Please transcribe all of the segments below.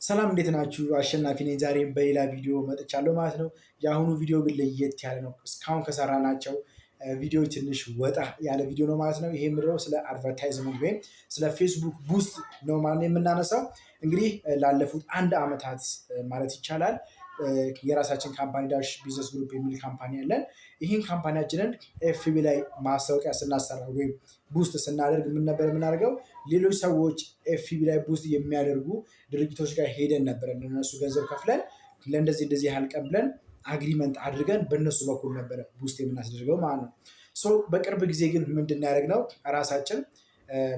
ሰላም እንዴት ናችሁ? አሸናፊ ነኝ። ዛሬ በሌላ ቪዲዮ መጥቻለሁ ማለት ነው። የአሁኑ ቪዲዮ ግን ለየት ያለ ነው። እስካሁን ከሰራናቸው ቪዲዮ ትንሽ ወጣ ያለ ቪዲዮ ነው ማለት ነው። ይሄ ምንድነው? ስለ አድቨርታይዝመንት ወይም ስለ ፌስቡክ ቡስት ነው ማለት የምናነሳው። እንግዲህ ላለፉት 1 ዓመታት ማለት ይቻላል የራሳችን ካምፓኒ ዳሽ ቢዝነስ ግሩፕ የሚል ካምፓኒ አለን። ይህን ካምፓኒያችንን ኤፍቢ ላይ ማስታወቂያ ስናሰራ ወይም ቡስት ስናደርግ ምን ነበር የምናደርገው? ሌሎች ሰዎች ኤፍቢ ላይ ቡስት የሚያደርጉ ድርጅቶች ጋር ሄደን ነበር እነሱ ገንዘብ ከፍለን ለእንደዚህ ያህል ቀን ብለን አግሪመንት አድርገን በእነሱ በኩል ነበረ ቡስት የምናስደርገው ማለት ነው። በቅርብ ጊዜ ግን ምንድን ያደረግነው? ራሳችን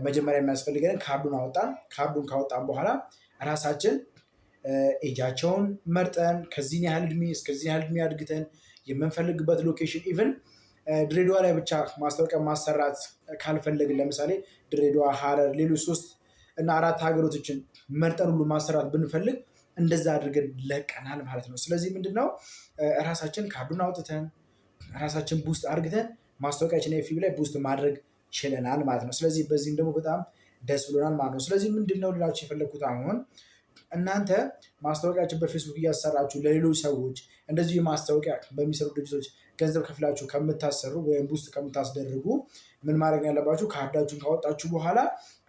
መጀመሪያ የሚያስፈልገን ካርዱን አወጣን። ካርዱን ካወጣን በኋላ ራሳችን ኤጃቸውን መርጠን ከዚህን ያህል እድሜ እስከዚህን ያህል እድሜ አድግተን የምንፈልግበት ሎኬሽን ኢቨን ድሬዳዋ ላይ ብቻ ማስታወቂያ ማሰራት ካልፈለግን ለምሳሌ ድሬዳዋ፣ ሀረር፣ ሌሎች 3 እና 4 ሀገሮችን መርጠን ሁሉ ማሰራት ብንፈልግ እንደዛ አድርገን ለቀናል ማለት ነው። ስለዚህ ምንድነው ራሳችን ካርዱን አውጥተን ራሳችን ቡስት አድርገን ማስታወቂያችን ኤፍቢ ላይ ቡስት ማድረግ ችለናል ማለት ነው። ስለዚህ በዚህም ደግሞ በጣም ደስ ብሎናል ማለት ነው። ስለዚህ ምንድነው ልላችሁ የፈለግኩት አሁን እናንተ ማስታወቂያችን በፌስቡክ እያሰራችሁ ለሌሎች ሰዎች እንደዚሁ ማስታወቂያ በሚሰሩ ድርጅቶች ገንዘብ ከፍላችሁ ከምታሰሩ ወይም ቡስት ከምታስደርጉ ምን ማድረግ ያለባችሁ? ካርዳችሁን ካወጣችሁ በኋላ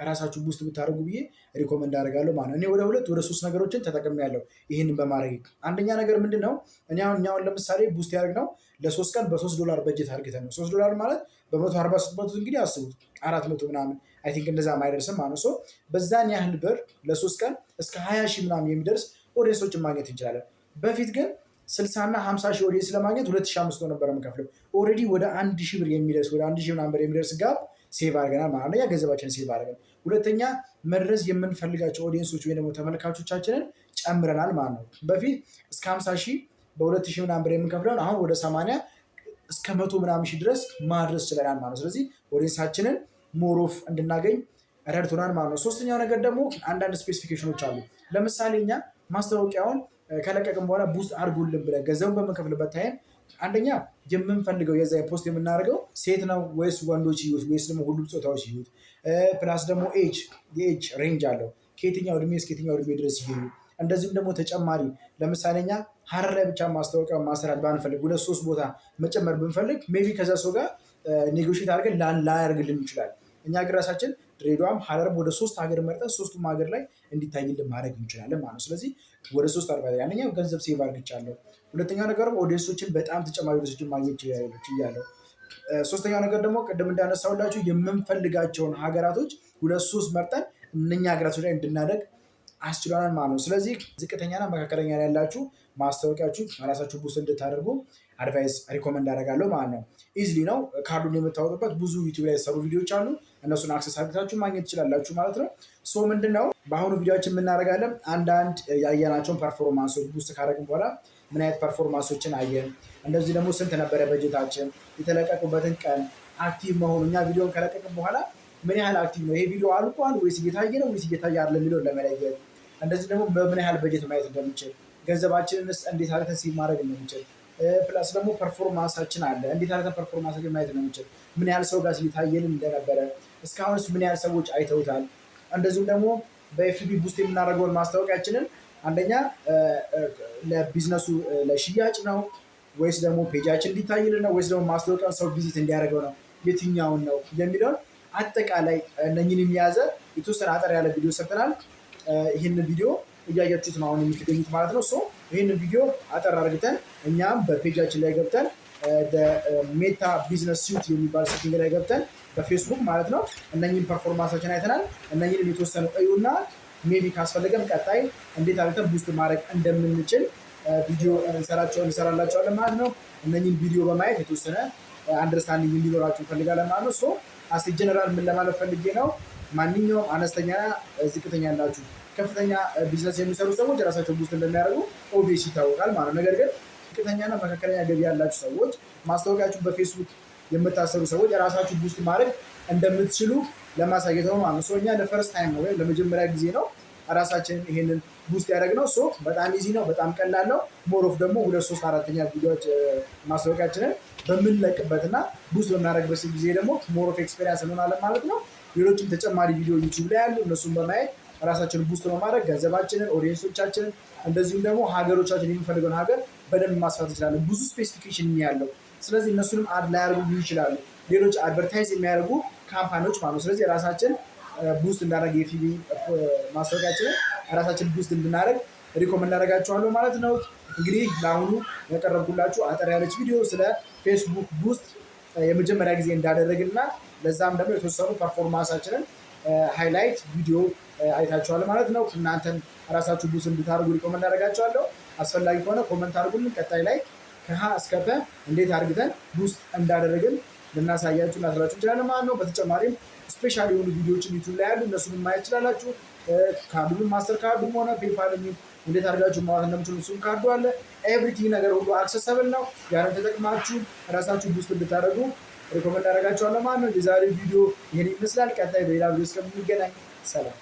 ራሳችሁ ቡስት ብታደርጉ ብዬ ሪኮመንድ አደርጋለሁ ማለት ነው። እኔ ወደ 2 ወደ 3 ነገሮችን ተጠቅሜያለሁ ይህንን በማድረግ። አንደኛ ነገር ምንድነው? እኛውን ለምሳሌ ቡስት ያደርግነው ለ3 ቀን በ$3 በጀት አድርገን ነው። $3 ማለት በ140 ስትመቱት እንግዲህ አስቡት 400 ምናምን አይ ቲንክ እንደዛ አይደርስም ማለት ነው። በዛን ያህል ብር ለ3 ቀን እስከ 20 ሺህ ምናምን የሚደርስ ኦዲየንሶችን ማግኘት እንችላለን። በፊት ግን 60 እና 50 ሺህ ኦዲየንስ ለማግኘት 2500 ነበር የምከፍለው። ኦልሬዲ ወደ 1000 ብር የሚደርስ ወደ 1000 ምናምን ብር የሚደርስ ጋፕ ሴቭ አድርገናል ማለት ነው። ገንዘባችንን ሴቭ አድርገን፣ ሁለተኛ መድረስ የምንፈልጋቸው ኦዲየንሶች ወይ ደግሞ ተመልካቾቻችንን ጨምረናል ማለት ነው። በፊት እስከ 50 ሺህ በ2000 ምናምን ብር የምንከፍለውን አሁን ወደ 80 እስከ 100 ምናምን ሺህ ድረስ ማድረስ ችለናል ማለት ነው። ስለዚህ ኦዲየንሳችንን ሞሮፍ እንድናገኝ ረድቶናል ማለት ነው። ሶስተኛው ነገር ደግሞ አንዳንድ ስፔሲፊኬሽኖች አሉ። ለምሳሌ እኛ ማስታወቂያውን ከለቀቅን በኋላ ቡስት አድርጉልን ብለን ገንዘቡን በምንከፍልበት ታይም አንደኛ የምንፈልገው የዛ ፖስት የምናደርገው ሴት ነው ወይስ ወንዶች ይዩት ወይስ ደግሞ ሁሉም ጾታዎች ይዩት፣ ፕላስ ደግሞ የኤጅ ሬንጅ አለው ከየትኛው እድሜ እስከ የትኛው እድሜ ድረስ ይዩ። እንደዚሁም ደግሞ ተጨማሪ ለምሳሌ እኛ ሀረር ላይ ብቻ ማስታወቂያ ማሰራት ባንፈልግ 2-3 ቦታ መጨመር ብንፈልግ ሜይ ቢ ከዛ ሰው ጋር ኔጎሽት አድርገን ላያደርግልን ይችላል። እኛ ግን ራሳችን ድሬዳዋም ሀረርም ወደ 3 ሀገር መርጠን 3ቱም ሀገር ላይ እንዲታይልን ማድረግ እንችላለን ማለት ነው። ስለዚህ ወደ 3 አድርጋ አንደኛው ገንዘብ ሴቭ አድርግቻለሁ። ሁለተኛው ነገር ኦዲየንሶችን በጣም ተጨማሪ ኦዲየንሶችን ማግኘት ችያለሁ። ሶስተኛው ነገር ደግሞ ቅድም እንዳነሳሁላችሁ የምንፈልጋቸውን ሀገራቶች 2-3 መርጠን እነኛ ሀገራቶች ላይ እንድናደርግ አስችሏናል ማለት ነው። ስለዚህ ዝቅተኛና መካከለኛ ላይ ያላችሁ ማስታወቂያችሁ ራሳችሁ ቡስት እንድታደርጉ አድቫይስ ሪኮመንድ አደርጋለሁ ማለት ነው። ኢዝሊ ነው። ካርዱን የምታወጡበት ብዙ ዩቲዩብ ላይ የተሰሩ ቪዲዮዎች አሉ። እነሱን አክሰስ አድርጋችሁ ማግኘት ትችላላችሁ ማለት ነው። ምንድነው በአሁኑ ቪዲዮችን የምናደርጋለን አንዳንድ ያየናቸውን ፐርፎርማንሶች ቡስት ካደረግን በኋላ ምን አይነት ፐርፎርማንሶችን አየን፣ እንደዚህ ደግሞ ስንት ነበረ በጀታችን፣ የተለቀቁበትን ቀን፣ አክቲቭ መሆኑ እኛ ቪዲዮን ከለቀቅን በኋላ ምን ያህል አክቲቭ ነው ይሄ ቪዲዮ አልቋል ወይስ እየታየ ነው ወይስ እየታየ አይደለም የሚለውን ለመለየት፣ እንደዚህ ደግሞ በምን ያህል በጀት ማየት እንደምንችል፣ ገንዘባችንንስ እንዴት አድርገን ሴቭ ማድረግ እንደምንችል፣ ፕላስ ደግሞ ፐርፎርማንሳችን አለ እንዴት አድርገን ፐርፎርማንሳችን ማየት እንደምንችል፣ ምን ያህል ሰው ጋር እየታየልን እንደነበረ፣ እስካሁንስ ምን ያህል ሰዎች አይተውታል፣ እንደዚሁም ደግሞ በኤፍቢ ቡስት የምናደርገውን ማስታወቂያችንን አንደኛ ለቢዝነሱ ለሽያጭ ነው ወይስ ደግሞ ፔጃችን እንዲታይልን ነው ወይስ ደግሞ ማስታወቂያውን ሰው ቪዚት እንዲያደርገው ነው፣ የትኛውን ነው የሚለውን አጠቃላይ እነኝን የሚያዘ የተወሰነ አጠር ያለ ቪዲዮ ሰርተናል። ይህንን ቪዲዮ እያያችሁት ነው አሁን የምትገኙት ማለት ነው። ይህንን ቪዲዮ አጠር አድርገን እኛም በፔጃችን ላይ ገብተን ሜታ ቢዝነስ ሲዩት የሚባል ሴቲንግ ላይ ገብተን በፌስቡክ ማለት ነው እነኝን ፐርፎርማንሳችን አይተናል። እነኝንም የተወሰነ እዩና ሜቢ ካስፈለገን ቀጣይ እንዴት አድርገን ቡስት ማድረግ እንደምንችል ቪዲዮ እንሰራላቸዋለን ማለት ነው። እነኝን ቪዲዮ በማየት የተወሰነ አንደርስታንዲንግ እንዲኖራችሁ እንፈልጋለን ማለት ነው። አስ ጀነራል ምን ለማለት ፈልጌ ነው፣ ማንኛውም አነስተኛና ዝቅተኛ ያላችሁ ከፍተኛ ቢዝነስ የሚሰሩ ሰዎች የራሳቸው ቡስት እንደሚያደርጉ ኦብቪየስ ይታወቃል ማለት ነው። ነገር ግን ዝቅተኛና መካከለኛ ገቢ ያላችሁ ሰዎች ማስታወቂያችሁ በፌስቡክ የምታሰሩ ሰዎች የራሳችሁ ቡስት ማድረግ እንደምትችሉ ለማሳየት ነው ማለት ነው። እኛ ለፈርስት ታይም ነው ወይም ለመጀመሪያ ጊዜ ነው ራሳችንን ይሄንን ቡስት ያደረግነው። በጣም ኢዚ ነው፣ በጣም ቀላል ነው። ሞሮፍ ደግሞ 2-3-4ኛ ቪዲዮዎች ማስታወቂያችንን በምንለቅበትና ቡስት በምናደርግበት ጊዜ ደግሞ ሞሮፍ ኤክስፔሪንስ እንሆናለን ማለት ነው። ሌሎችም ተጨማሪ ቪዲዮ ዩቲዩብ ላይ ያሉ እነሱን በማየት ራሳችንን ቡስት በማድረግ ገንዘባችንን፣ ኦዲየንሶቻችንን እንደዚሁም ደግሞ ሀገሮቻችን የሚፈልገውን ሀገር በደንብ ማስፋት እንችላለን። ብዙ ስፔሲፊኬሽን ያለው ስለዚህ እነሱንም አድ ላያደርጉ ይችላሉ ሌሎች አድቨርታይዝ የሚያደርጉ ካምፓኒዎች ማለት ነው። ስለዚህ ራሳችን ቡስት እንዳደረግ የፊቢ ማስታወቂያችንን ራሳችን ቡስት እንድናደርግ ሪኮመንድ እናደርጋችኋለሁ ማለት ነው። እንግዲህ ለአሁኑ ያቀረብኩላችሁ አጠር ያለች ቪዲዮ ስለ ፌስቡክ ቡስት የመጀመሪያ ጊዜ እንዳደረግን እና ለዛም ደግሞ የተወሰኑ ፐርፎርማንሳችንን ሃይላይት ቪዲዮ አይታችኋል ማለት ነው። እናንተን ራሳችሁ ቡስት እንድታደርጉ ሪኮመንድ አደርጋችኋለሁ። አስፈላጊ ከሆነ ኮመንት አድርጉልን። ቀጣይ ላይ ከሀ እስከ ፐ እንዴት አድርገን ቡስት እንዳደረግን ልናሳያችሁ እናስራችሁ እንችላለን ማለት ነው። በተጨማሪም ስፔሻል የሆኑ ቪዲዮዎችን ዩቱብ ላይ ያሉ እነሱን ማየት ይችላላችሁ። ካርዱን ማስተር ካርዱም ሆነ ፔፓል እንዴት አድርጋችሁ ማዋት እንደምችሉ እሱም ካርዱ አለ። ኤቭሪቲንግ ነገር ሁሉ አክሰሰብል ነው። ያንን ተጠቅማችሁ ራሳችሁ ቡስት እንድታደርጉ ሪኮመንድ አደርጋችኋለሁ ማለት ነው። የዛሬ ቪዲዮ ይህን ይመስላል። ቀጣይ በሌላ ቪዲዮ እስከምንገናኝ ሰላም።